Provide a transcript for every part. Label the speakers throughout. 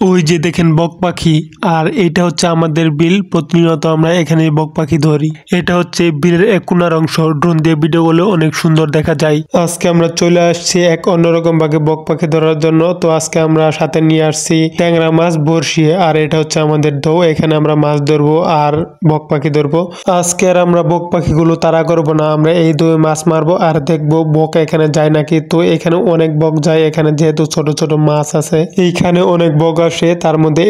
Speaker 1: ওই যে দেখেন বক পাখি, আর এটা হচ্ছে আমাদের বিল। প্রতিনিয়ত আমরা এখানে বক পাখি ধরি। এটা হচ্ছে বিলের এক কোনার অংশ। ড্রোন দিয়ে ভিডিও করলে অনেক সুন্দর দেখা যায়। আজকে আমরা চলে আসছি এক অন্যরকম ভাবে বক পাখি ধরার জন্য। তো আজকে আমরা সাথে নিয়ে আসছি ট্যাংরা মাছ, বড়শি, আর এটা হচ্ছে আমাদের দৌ। এখানে আমরা মাছ ধরবো আর বক পাখি ধরবো। আজকে আর আমরা বক পাখিগুলো তাড়া করবো না, আমরা এই দৌয়ে মাছ মারবো আর দেখবো বক এখানে যায় নাকি। তো এখানে অনেক বক যায়, এখানে যেহেতু ছোট ছোট মাছ আছে এইখানে অনেক বক আসে। তার মধ্যে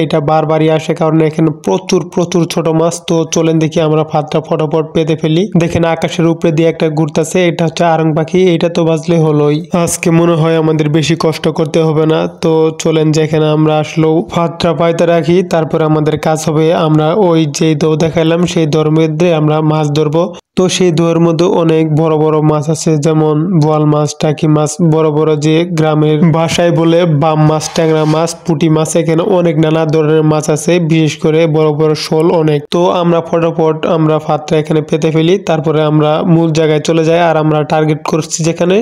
Speaker 1: এটা বারবারই আসে, কারণ এখানে প্রচুর প্রচুর ছোট মাছ। তো চলেন দেখি আমরা ফাঁদটা ফটাফট পেতে ফেলি। দেখেন আকাশের উপরে দিয়ে একটা ঘুরতেছে, এটা হচ্ছে আরং পাখি। এটা তো বাজলে হলোই। আজকে মনে হয় আমাদের বেশি কষ্ট করতে হবে না। তো চলেন যেখানে আমরা আসলেও ফাঁদটা পাইতে রাখি, তারপর আমাদের কাজ হবে। আমরা ওই যে দৌ দেখালাম সেই দৌড়ের মধ্যে আমরা মাছ ধরবো। তো সেই দৌড়ের মধ্যে অনেক বড় বড় মাছ আছে, যেমন বোয়াল মাছ, টাকি মাছ, বড় বড় যে গ্রামের ভাষায় বলে বাম মাছ, ট্যাংরা মাছ, পুঁটি মাছ। এখানে অনেক নানা ধরনের মাছ আছে, বিশেষ করে বড় বড় শোল অনেক। তো আমরা ফটাফট আমরা ফাঁদটা এখানে পেতে ফেলি, তারপরে আমরা মূল জায়গায় চলে যাই। আর আমরা টার্গেট করছি যেখানে,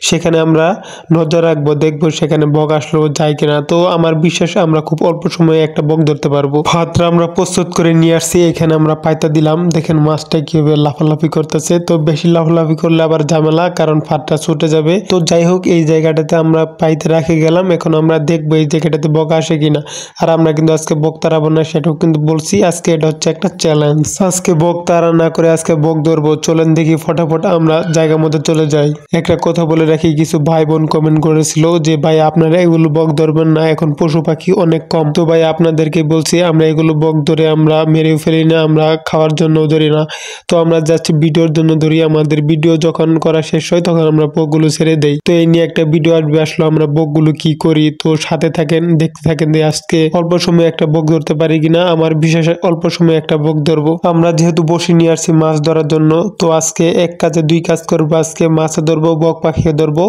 Speaker 1: সেখানে আমরা নজর রাখবো, দেখবো সেখানে বক আসলেও যায় কিনা। তো আমার বিশ্বাস আমরা খুব অল্প সময়ে একটা বক ধরতে পারবো। ফাঁদটা আমরা প্রস্তুত করে নিয়ে আসছি, এখানে আমরা পাইতা দিলাম। দেখেন মাছটা কিভাবে লাফালাফি করতেছে। তো বেশি লাফালাফি করলে আবার ঝামেলা, কারণ ফাঁদটা ছুটে যাবে। তো যাই হোক, এই জায়গাটাতে আমরা পাইতে রাখে গেলাম। এখন আমরা দেখবো এই জায়গাটাতে বক আসে কিনা। আর আমরা কিন্তু আজকে বক তাড়াবো না, সেটাও কিন্তু বলছি। আজকে এটা হচ্ছে একটা চ্যালেঞ্জ। আজকে বক তাড়া না করে আজকে বক ধরবো। চলেন দেখি ফটাফট আমরা জায়গার মধ্যে চলে যাই। একটা কথা বলে রাখি, কিছু ভাই বোন কমেন্ট করেছিল যে ভাই আপনারা এগুলো বক ধরবেন না, এখন পশু পাখি অনেক কম। তো ভাই আপনাদেরকে বলছি, আমরা এগুলো বক ধরে আমরা মেরেও ফেলি না, আমরা খাওয়ার জন্য ধরি না। তো আমরা যাচ্ছি ভিডিওর জন্য ধরি। আমাদের ভিডিও যখন করা শেষ হয় তখন আমরা বকগুলো ছেড়ে দেই। তো এই নিয়ে একটা ভিডিও আসলো, আমরা বকগুলো কি করি। তো সাথে থাকেন, দেখতে থাকেন যে আজকে অল্প সময়ে একটা বক ধরতে পারি কিনা। আমার বিশেষ অল্প সময়ে একটা বক ধরবো। আমরা যেহেতু বসে নিয়ে আসছি মাছ ধরার জন্য, তো আজকে এক কাজে দুই কাজ করবো। আজকে মাছে ধরবো, বক পাখিয়ে ধরবো।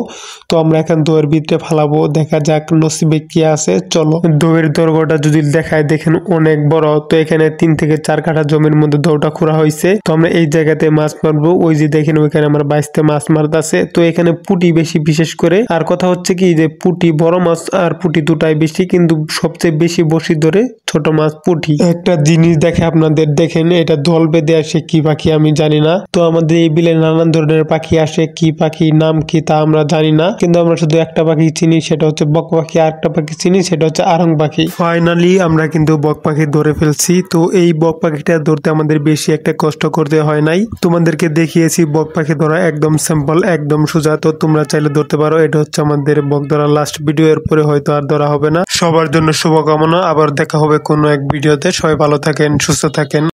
Speaker 1: তো আমরা এখন দৌড়ের ভিতরে ফালাবো, দেখা যাক নসিবে কি আছে। চলো, দৌড়ের দৈর্ঘ্যটা যদি দেখায়, দেখেন অনেক বড়। তো এখানে 3 থেকে 4 কাঠা জমির মধ্যে দৌড়টা খোঁড়া হয়েছে। তো আমরা এই জায়গাতে মাছ মারবো। ওই যে দেখেন ওইখানে আমরা বাইসতে মাছ মারতেছে। তো এখানে পুঁটি বেশি, বিশেষ করে। আর কথা হচ্ছে কি যে পুঁটি, বড় মাছ আর পুঁটি দুটাই বেশি, কিন্তু সবচেয়ে বেশি বসি ধরে ছোট মাছ পুঁটি। একটা জিনিস দেখে আপনাদের, দেখেন এটা দল বেঁধে আসে কি পাখি আমি জানি না। তো আমাদের এই বিলে নানান ধরনের পাখি আসে, কি পাখি নাম কি তা আমরা জানি না, কিন্তু আমরা শুধু একটা পাখি চিনি, সেটা হচ্ছে বক পাখি। আর একটা পাখি চিনি, সেটা হচ্ছে আরং পাখি। ফাইনালি আমরা কিন্তু বক পাখি ধরে ফেলছি। তো এই বক পাখিটা ধরতে আমাদের বেশি একটা কষ্ট করতে হয় নাই। তোমাদেরকে দেখিয়েছি বক পাখি ধরা একদম সিম্পল, একদম সোজা। তো তোমরা চাইলে ধরতে পারো। এটা হচ্ছে আমাদের বক ধরা লাস্ট ভিডিও, এর পরে হয়তো আর ধরা হবে না। সবার জন্য শুভকামনা, আবার দেখা হবে কোনো এক ভিডিওতে। সবাই ভালো থাকেন, সুস্থ থাকেন।